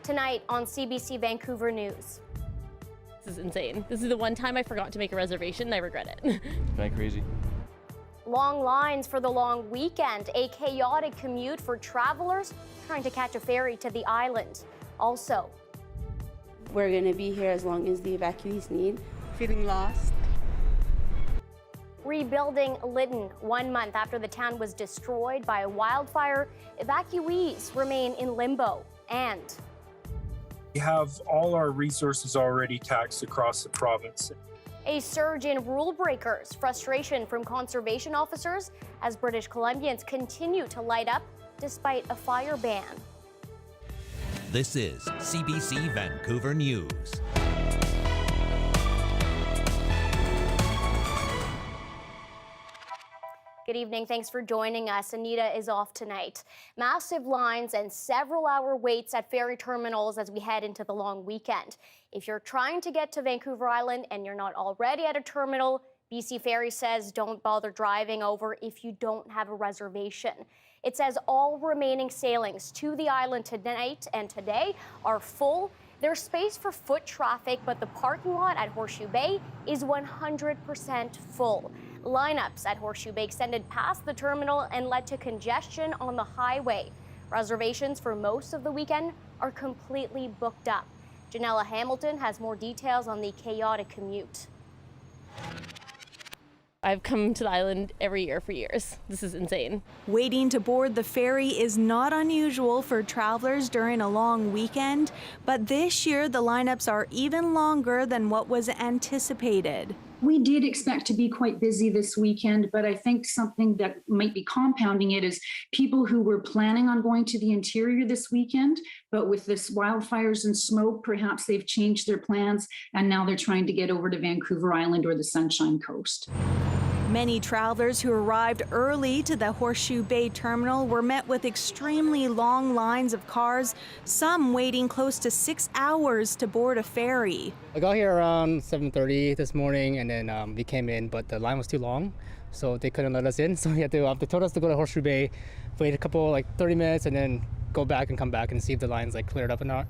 Tonight on CBC Vancouver News. This is insane. This is the one time I forgot to make a reservation and I regret it. Kind of crazy. Long lines for the long weekend, a chaotic commute for travelers trying to catch a ferry to the island. Also, we're going to be here as long as the evacuees need. Feeling lost. Rebuilding Lytton 1 month after the town was destroyed by a wildfire, evacuees remain in limbo. And we have all our resources already taxed across the province. A surge in rule breakers, frustration from conservation officers as British Columbians continue to light up despite a fire ban. This is CBC Vancouver News. Good evening. Thanks for joining us. Anita is off tonight. Massive lines and several-hour waits at ferry terminals as we head into the long weekend. If you're trying to get to Vancouver Island and you're not already at a terminal, BC Ferry says don't bother driving over if you don't have a reservation. It says all remaining sailings to the island tonight and today are full. There's space for foot traffic, but the parking lot at Horseshoe Bay is 100% full. Lineups at Horseshoe Bay extended past the terminal and led to congestion on the highway. Reservations for most of the weekend are completely booked up. Janella Hamilton has more details on the chaotic commute. I've come to the island every year for years. This is insane. Waiting to board the ferry is not unusual for travelers during a long weekend, but this year the lineups are even longer than what was anticipated. We did expect to be quite busy this weekend, but I think something that might be compounding it is people who were planning on going to the interior this weekend, but with this wildfires and smoke, perhaps they've changed their plans and now they're trying to get over to Vancouver Island or the Sunshine Coast. Many travelers who arrived early to the Horseshoe Bay terminal were met with extremely long lines of cars, some waiting close to 6 hours to board a ferry. I got here around 7:30 this morning and then we came in, but the line was too long, so they couldn't let us in. So we had to, they told us to go to Horseshoe Bay, wait a couple, 30 minutes, and then go back and come back and see if the line's cleared up or not.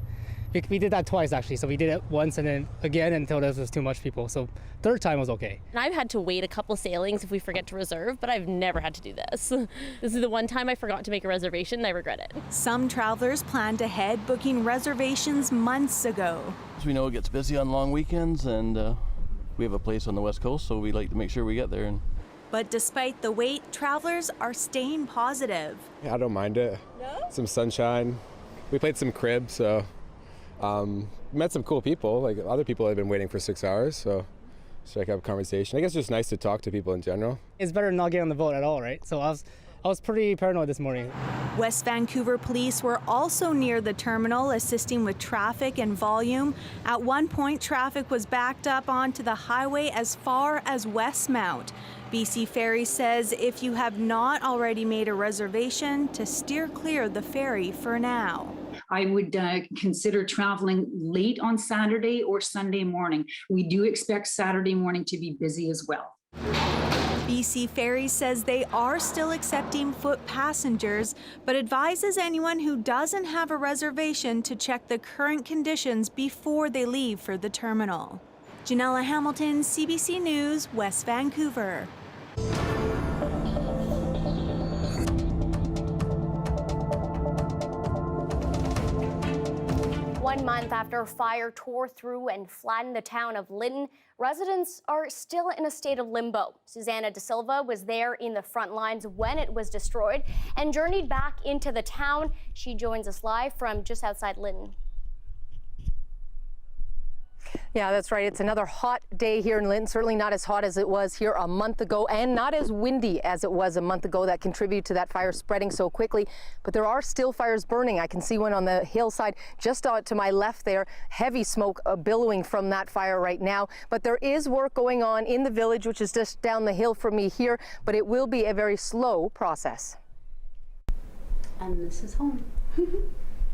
We did that twice actually, so we did it once and then again and told us it was too much people. So third time was okay. And I've had to wait a couple sailings if we forget to reserve, but I've never had to do this. This is the one time I forgot to make a reservation and I regret it. Some travelers planned ahead, booking reservations months ago. We know it gets busy on long weekends and we have a place on the west coast, so we like to make sure we get there. But despite the wait, travelers are staying positive. Yeah, I don't mind it. No? Some sunshine. We played some crib, so met some cool people. Other people have been waiting for 6 hours, so I could have a conversation. I guess it's just nice to talk to people in general. It's better than not getting on the boat at all, right? So I was pretty paranoid this morning. West Vancouver police were also near the terminal assisting with traffic and volume. At one point, traffic was backed up onto the highway as far as Westmount. BC Ferry says if you have not already made a reservation, to steer clear the ferry for now. I would consider traveling late on Saturday or Sunday morning. We do expect Saturday morning to be busy as well. BC Ferry says they are still accepting foot passengers, but advises anyone who doesn't have a reservation to check the current conditions before they leave for the terminal. Janella Hamilton, CBC News, West Vancouver. 1 month after fire tore through and flattened the town of Lytton, residents are still in a state of limbo. Susanna De Silva was there in the front lines when it was destroyed and journeyed back into the town. She joins us live from just outside Lytton. Yeah, that's right. It's another hot day here in Lytton. Certainly not as hot as it was here a month ago, and not as windy as it was a month ago. That contributed to that fire spreading so quickly. But there are still fires burning. I can see one on the hillside just to my left there. Heavy smoke billowing from that fire right now. But there is work going on in the village, which is just down the hill from me here. But it will be a very slow process. And this is home.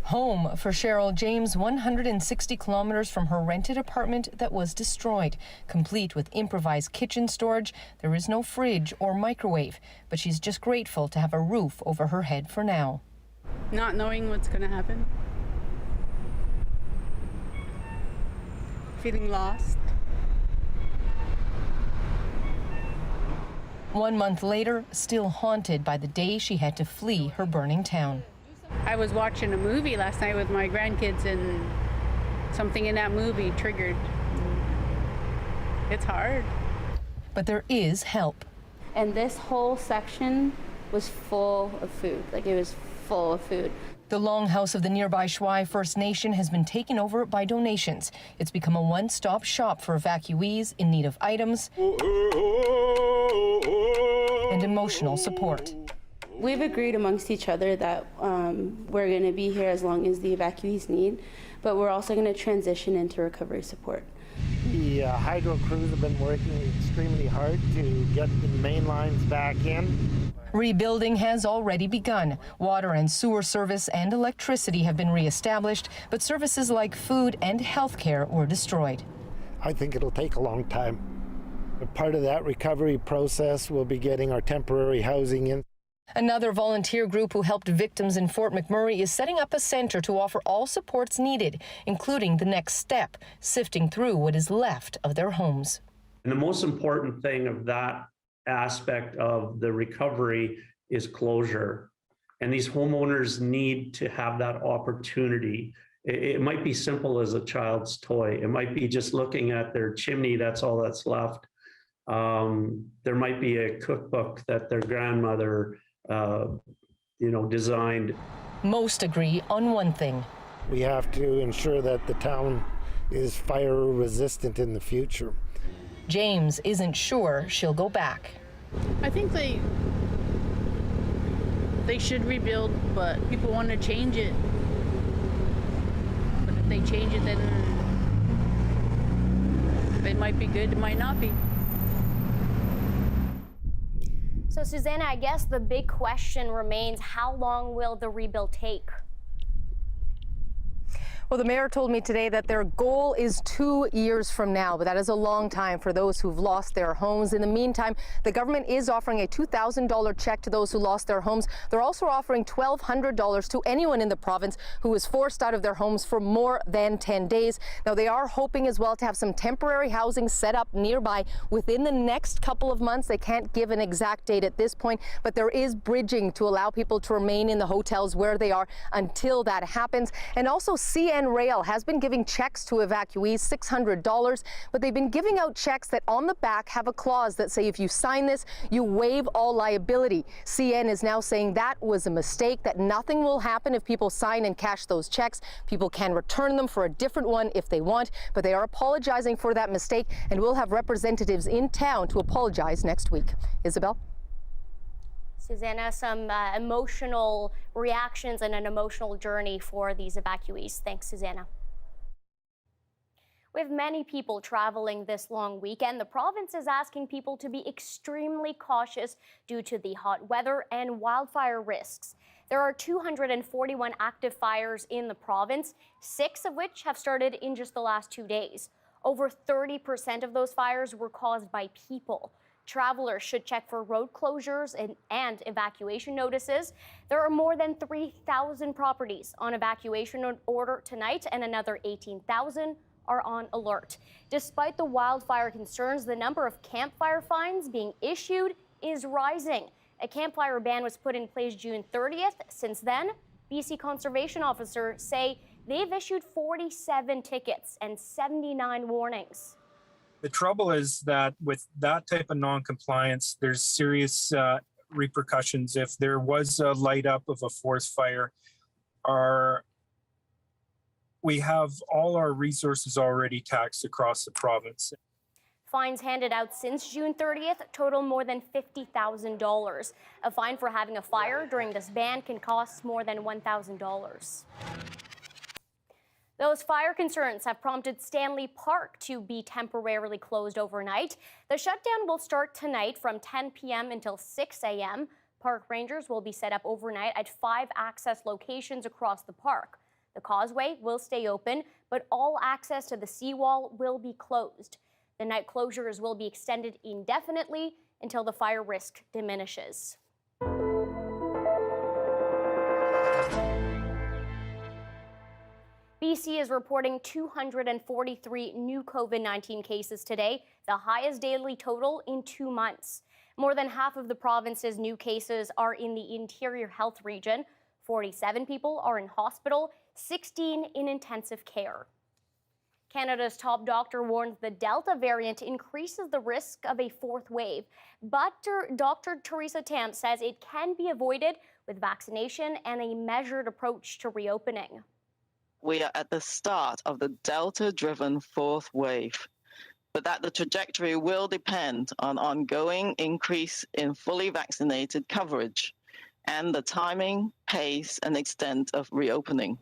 Home for Cheryl James, 160 kilometers from her rented apartment that was destroyed. Complete with improvised kitchen storage, there is no fridge or microwave, but she's just grateful to have a roof over her head for now. Not knowing what's going to happen. feeling lost. 1 month later, still haunted by the day she had to flee her burning town. I was watching a movie last night with my grandkids, and something in that movie triggered. It's hard. But there is help. And this whole section was full of food. Like, it was full of food. The longhouse of the nearby Shwai First Nation has been taken over by donations. It's become a one-stop shop for evacuees in need of items and emotional support. We've agreed amongst each other that we're going to be here as long as the evacuees need, but we're also going to transition into recovery support. The hydro crews have been working extremely hard to get the main lines back in. Rebuilding has already begun. Water and sewer service and electricity have been reestablished, but services like food and healthcare were destroyed. I think it'll take a long time. But part of that recovery process will be getting our temporary housing in. Another volunteer group who helped victims in Fort McMurray is setting up a center to offer all supports needed, including the next step, sifting through what is left of their homes. And the most important thing of that aspect of the recovery is closure. And these homeowners need to have that opportunity. It might be simple as a child's toy. It might be just looking at their chimney, that's all that's left. There might be a cookbook that their grandmother designed. Most agree on one thing. We have to ensure that the town is fire resistant in the future. James isn't sure she'll go back. I think they should rebuild, but people want to change it. But if they change it, then it might be good, it might not be. So, Susanna, I guess the big question remains, how long will the rebuild take? Well, the mayor told me today that their goal is 2 years from now, but that is a long time for those who've lost their homes. In the meantime, the government is offering a $2,000 check to those who lost their homes. They're also offering $1,200 to anyone in the province who was forced out of their homes for more than 10 days. Now, they are hoping as well to have some temporary housing set up nearby within the next couple of months. They can't give an exact date at this point, but there is bridging to allow people to remain in the hotels where they are until that happens. And also, CN Rail has been giving checks to evacuees, $600, but they've been giving out checks that on the back have a clause that say if you sign this, you waive all liability. CN is now saying that was a mistake, that nothing will happen if people sign and cash those checks. People can return them for a different one if they want, but they are apologizing for that mistake, and we'll have representatives in town to apologize next week. Isabelle? Susanna, some emotional reactions and an emotional journey for these evacuees. Thanks, Susanna. With many people traveling this long weekend, the province is asking people to be extremely cautious due to the hot weather and wildfire risks. There are 241 active fires in the province, 6 of which have started in just the last 2 days. Over 30% of those fires were caused by people. Travelers should check for road closures and evacuation notices. There are more than 3,000 properties on evacuation order tonight, and another 18,000 are on alert. Despite the wildfire concerns, the number of campfire fines being issued is rising. A campfire ban was put in place June 30th. Since then, BC conservation officers say they've issued 47 tickets and 79 warnings. The trouble is that with that type of non-compliance, there's serious repercussions. If there was a light up of a forest fire, we have all our resources already taxed across the province. Fines handed out since June 30th total more than $50,000. A fine for having a fire during this ban can cost more than $1,000. Those fire concerns have prompted Stanley Park to be temporarily closed overnight. The shutdown will start tonight from 10 p.m. until 6 a.m. Park rangers will be set up overnight at 5 access locations across the park. The causeway will stay open, but all access to the seawall will be closed. The night closures will be extended indefinitely until the fire risk diminishes. BC is reporting 243 new COVID-19 cases today, the highest daily total in 2 months. More than half of the province's new cases are in the Interior Health region. 47 people are in hospital, 16 in intensive care. Canada's top doctor warns the Delta variant increases the risk of a fourth wave, but Dr. Theresa Tam says it can be avoided with vaccination and a measured approach to reopening. We are at the start of the Delta-driven fourth wave, but that the trajectory will depend on ongoing increase in fully vaccinated coverage and the timing, pace, and extent of reopening.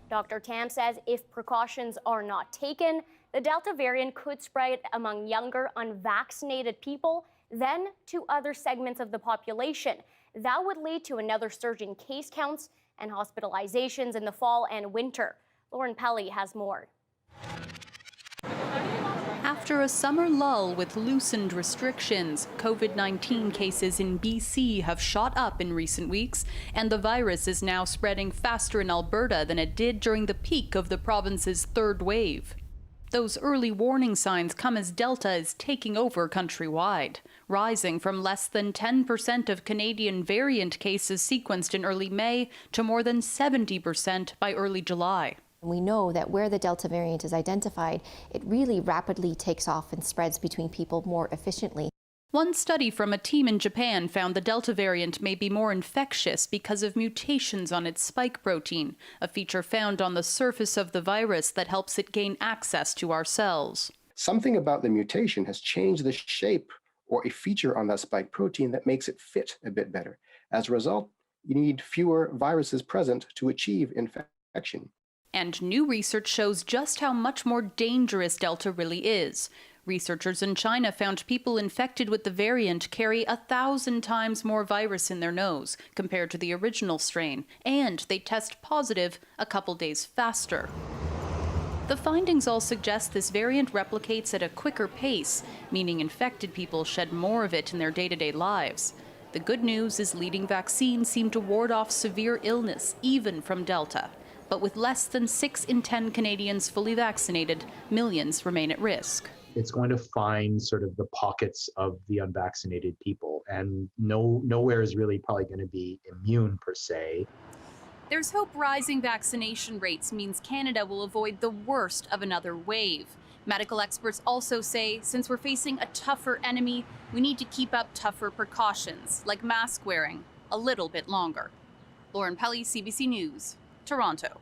Dr. Tam says if precautions are not taken, the Delta variant could spread among younger, unvaccinated people, then to other segments of the population. That would lead to another surge in case counts and hospitalizations in the fall and winter. Lauren Pelly has more. After a summer lull with loosened restrictions, COVID-19 cases in BC have shot up in recent weeks, and the virus is now spreading faster in Alberta than it did during the peak of the province's third wave. Those early warning signs come as Delta is taking over countrywide, rising from less than 10% of Canadian variant cases sequenced in early May to more than 70% by early July. We know that where the Delta variant is identified, it really rapidly takes off and spreads between people more efficiently. One study from a team in Japan found the Delta variant may be more infectious because of mutations on its spike protein, a feature found on the surface of the virus that helps it gain access to our cells. Something about the mutation has changed the shape or a feature on that spike protein that makes it fit a bit better. As a result, you need fewer viruses present to achieve infection. And new research shows just how much more dangerous Delta really is. Researchers in China found people infected with the variant carry 1,000 times more virus in their nose compared to the original strain, and they test positive a couple days faster. The findings all suggest this variant replicates at a quicker pace, meaning infected people shed more of it in their day-to-day lives. The good news is leading vaccines seem to ward off severe illness, even from Delta. But with less than 6 in 10 Canadians fully vaccinated, millions remain at risk. It's going to find sort of the pockets of the unvaccinated people, and nowhere is really probably going to be immune per se. There's hope rising vaccination rates means Canada will avoid the worst of another wave. Medical experts also say since we're facing a tougher enemy, we need to keep up tougher precautions, like mask wearing, a little bit longer. Lauren Pelly, CBC News, Toronto.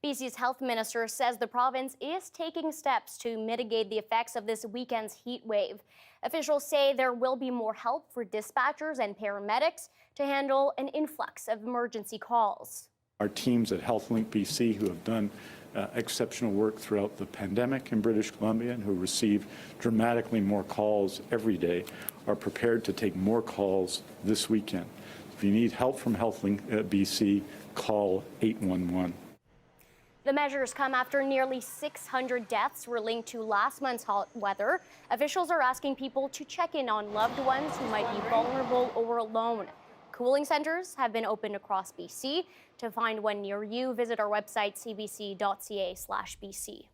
BC's health minister says the province is taking steps to mitigate the effects of this weekend's heat wave. Officials say there will be more help for dispatchers and paramedics to handle an influx of emergency calls. Our teams at HealthLink BC, who have done exceptional work throughout the pandemic in British Columbia and who receive dramatically more calls every day, are prepared to take more calls this weekend. If you need help from HealthLink BC, call 811. The measures come after nearly 600 deaths were linked to last month's hot weather. Officials are asking people to check in on loved ones who might be vulnerable or alone. Cooling centers have been opened across BC. To find one near you, visit our website, cbc.ca/BC.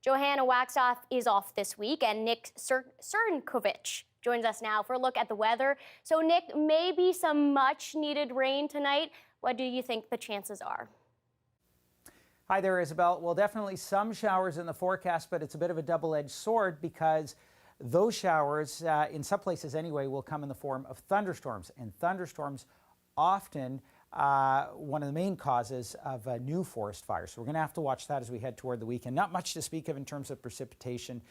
Johanna Waxoff is off this week, and Nick Czernkovich joins us now for a look at the weather. So, Nick, maybe some much-needed rain tonight. What do you think the chances are? Hi there, Isabelle. Well, definitely some showers in the forecast, but it's a bit of a double-edged sword because those showers, in some places anyway, will come in the form of thunderstorms. And thunderstorms often one of the main causes of new forest fires. So we're going to have to watch that as we head toward the weekend. Not much to speak of in terms of precipitation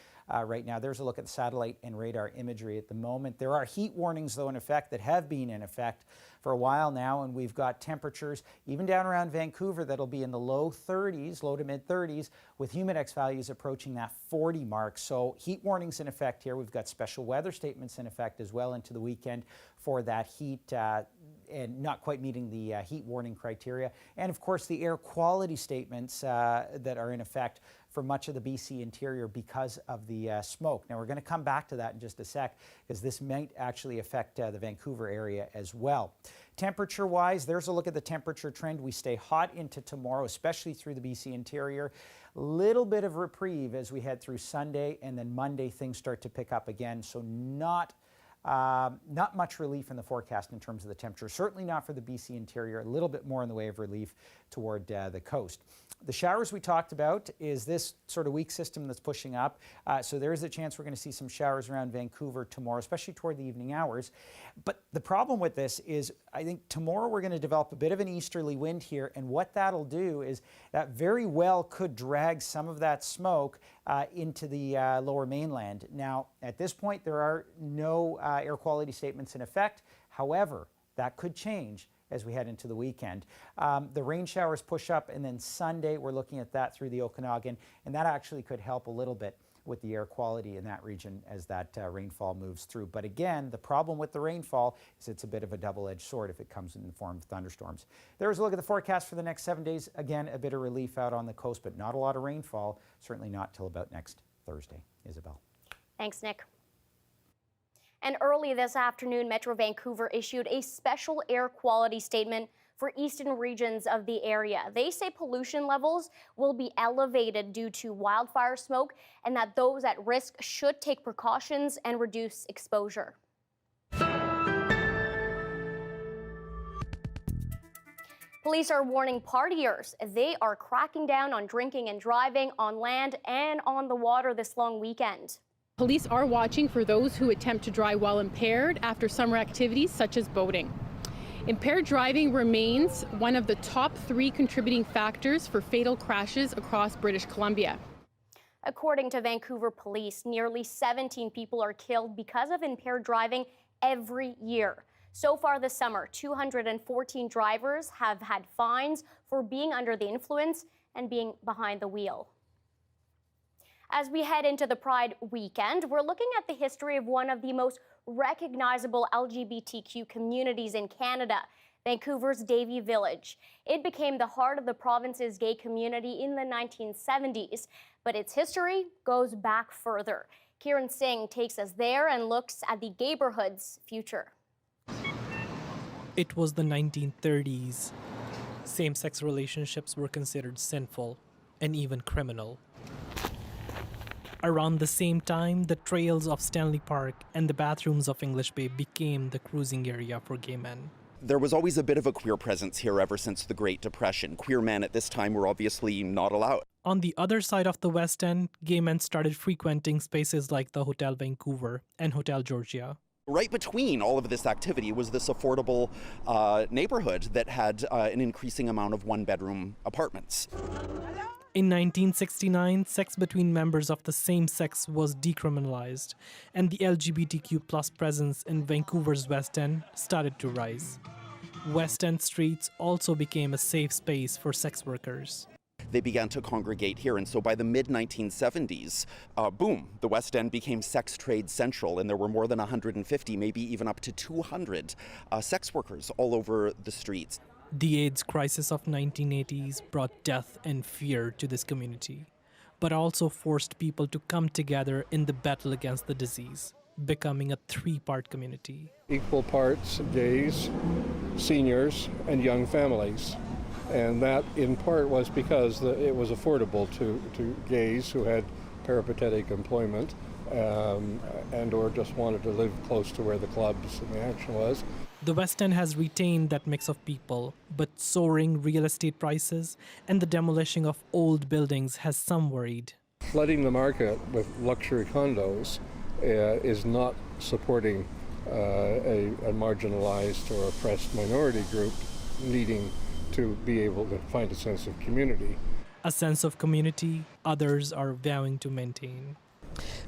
right now. There's a look at the satellite and radar imagery at the moment. There are heat warnings, though, in effect that have been in effect for a while now, and we've got temperatures even down around Vancouver that'll be in the low 30s, low to mid 30s, with humidex values approaching that 40 mark. So heat warnings in effect here. We've got special weather statements in effect as well into the weekend for that heat and not quite meeting the heat warning criteria. And of course, the air quality statements that are in effect for much of the BC interior because of the smoke. Now, we're going to come back to that in just a sec because this might actually affect the Vancouver area as well. Temperature-wise, there's a look at the temperature trend. We stay hot into tomorrow, especially through the BC interior. Little bit of reprieve as we head through Sunday, and then Monday things start to pick up again. So not much relief in the forecast in terms of the temperature. Certainly not for the BC interior. A little bit more in the way of relief toward the coast. The showers we talked about is this sort of weak system that's pushing up. So there is a chance we're going to see some showers around Vancouver tomorrow, especially toward the evening hours. But the problem with this is I think tomorrow we're going to develop a bit of an easterly wind here. And what that'll do is that very well could drag some of that smoke into the lower mainland. Now, at this point, there are no air quality statements in effect. However, that could change as we head into the weekend. The rain showers push up, and then Sunday we're looking at that through the Okanagan, and that actually could help a little bit with the air quality in that region as that rainfall moves through. But again, the problem with the rainfall is it's a bit of a double-edged sword if it comes in the form of thunderstorms. There's a look at the forecast for the next 7 days. Again, a bit of relief out on the coast, but not a lot of rainfall, certainly not till about next Thursday. Isabelle. Thanks, Nick. And early this afternoon, Metro Vancouver issued a special air quality statement for eastern regions of the area. They say pollution levels will be elevated due to wildfire smoke and that those at risk should take precautions and reduce exposure. Police are warning partiers. They are cracking down on drinking and driving on land and on the water this long weekend. Police are watching for those who attempt to drive while impaired after summer activities such as boating. Impaired driving remains one of the top 3 contributing factors for fatal crashes across British Columbia. According to Vancouver police, nearly 17 people are killed because of impaired driving every year. So far this summer, 214 drivers have had fines for being under the influence and being behind the wheel. As we head into the Pride weekend, we're looking at the history of one of the most recognizable LGBTQ communities in Canada, Vancouver's Davey Village. It became the heart of the province's gay community in the 1970s, but its history goes back further. Kiran Singh takes us there and looks at the neighborhood's future. It was the 1930s. Same-sex relationships were considered sinful and even criminal. Around the same time, the trails of Stanley Park and the bathrooms of English Bay became the cruising area for gay men. There was always a bit of a queer presence here ever since the Great Depression. Queer men at this time were obviously not allowed. On the other side of the West End, gay men started frequenting spaces like the Hotel Vancouver and Hotel Georgia. Right between all of this activity was this affordable neighborhood that had an increasing amount of one-bedroom apartments. In 1969, sex between members of the same sex was decriminalized, and the LGBTQ+ presence in Vancouver's West End started to rise. West End streets also became a safe space for sex workers. They began to congregate here, and so by the mid-1970s, boom, the West End became sex trade central, and there were more than 150, maybe even up to 200 sex workers all over the streets. The AIDS crisis of 1980s brought death and fear to this community, but also forced people to come together in the battle against the disease, becoming a 3-part community. Equal parts gays, seniors, and young families. And that, in part, was because it was affordable to gays who had peripatetic employment and or just wanted to live close to where the clubs and the action was. The West End has retained that mix of people, but soaring real estate prices and the demolition of old buildings has some worried. Flooding the market with luxury condos is not supporting a marginalized or oppressed minority group needing to be able to find a sense of community. A sense of community others are vowing to maintain.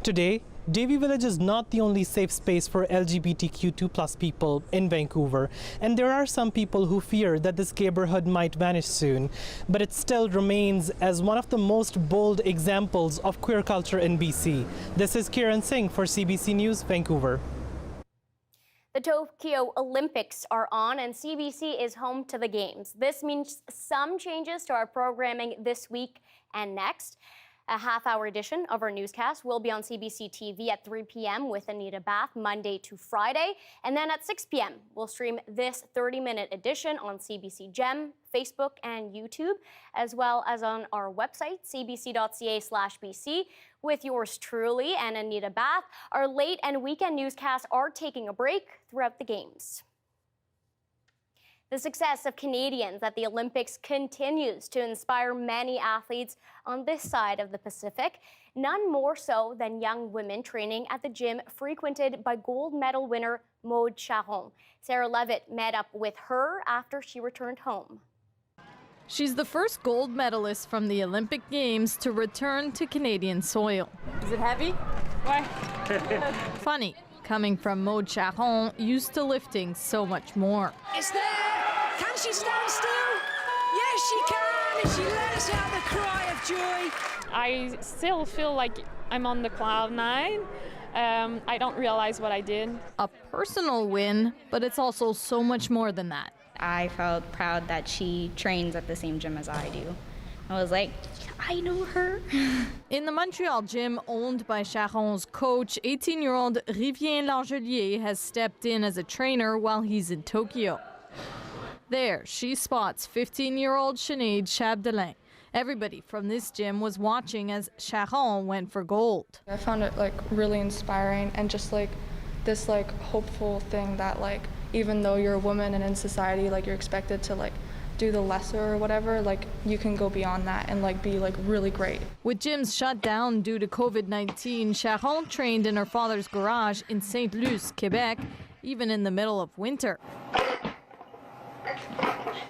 Today, Davey Village is not the only safe space for LGBTQ2+ people in Vancouver, and there are some people who fear that this neighborhood might vanish soon, but it still remains as one of the most bold examples of queer culture in BC. This is Kiran Singh for CBC News, Vancouver. The Tokyo Olympics are on, and CBC is home to the Games. This means some changes to our programming this week and next. A half-hour edition of our newscast will be on CBC TV at 3 p.m. with Anita Bath, Monday to Friday. And then at 6 p.m., we'll stream this 30-minute edition on CBC Gem, Facebook, and YouTube, as well as on our website, cbc.ca/BC. With yours truly and Anita Bath, our late and weekend newscasts are taking a break throughout the games. The success of Canadians at the Olympics continues to inspire many athletes on this side of the Pacific, none more so than young women training at the gym frequented by gold medal winner Maude Charron. Sarah Levitt met up with her after she returned home. She's the first gold medalist from the Olympic Games to return to Canadian soil. Is it heavy? Why? Funny, coming from Maude Charron, used to lifting so much more. It's there! Can she stand still? Yes, she can! And she lets out the cry of joy. I still feel like I'm on the cloud nine. I don't realize what I did. A personal win, but it's also so much more than that. I felt proud that she trains at the same gym as I do. I was like, I know her. In the Montreal gym owned by Charron's coach, 18-year-old Rivien Langelier has stepped in as a trainer while he's in Tokyo. There, she spots 15-year-old Sinead Chabdelin. Everybody from this gym was watching as Charron went for gold. I found it really inspiring and just this hopeful thing that even though you're a woman and in society you're expected to do the lesser or whatever, you can go beyond that and be really great. With gyms shut down due to COVID-19, Charron trained in her father's garage in Saint-Luce, Quebec, even in the middle of winter.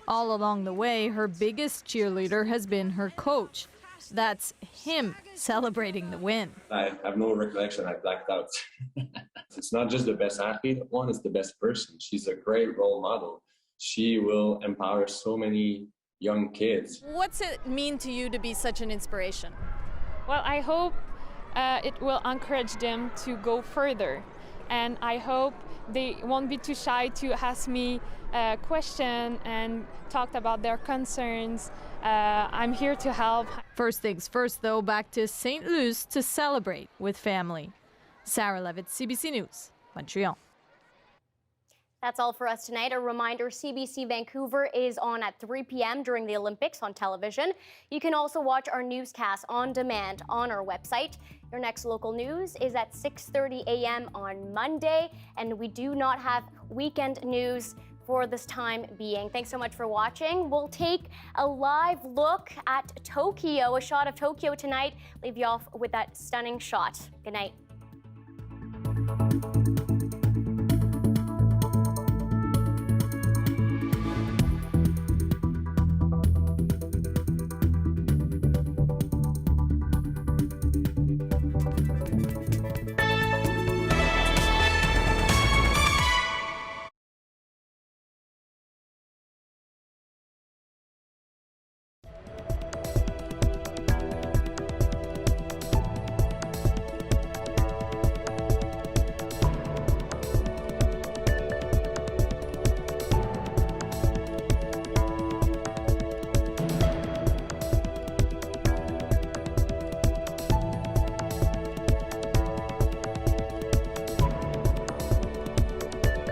All along the way, her biggest cheerleader has been her coach. That's him celebrating the win. I have no recollection. I blacked out. It's not just the best athlete, one is the best person. She's a great role model. She will empower so many young kids. What's it mean to you to be such an inspiration? Well, I hope it will encourage them to go further. And I hope they won't be too shy to ask me a question and talk about their concerns. I'm here to help. First things first, though, back to St. Luce to celebrate with family. Sarah Levitt, CBC News, Montreal. That's all for us tonight. A reminder, CBC Vancouver is on at 3 p.m. during the Olympics on television. You can also watch our newscast on demand on our website. Your next local news is at 6:30 a.m. on Monday, and we do not have weekend news for this time being. Thanks so much for watching. We'll take a live look at Tokyo, a shot of Tokyo tonight. Leave you off with that stunning shot. Good night.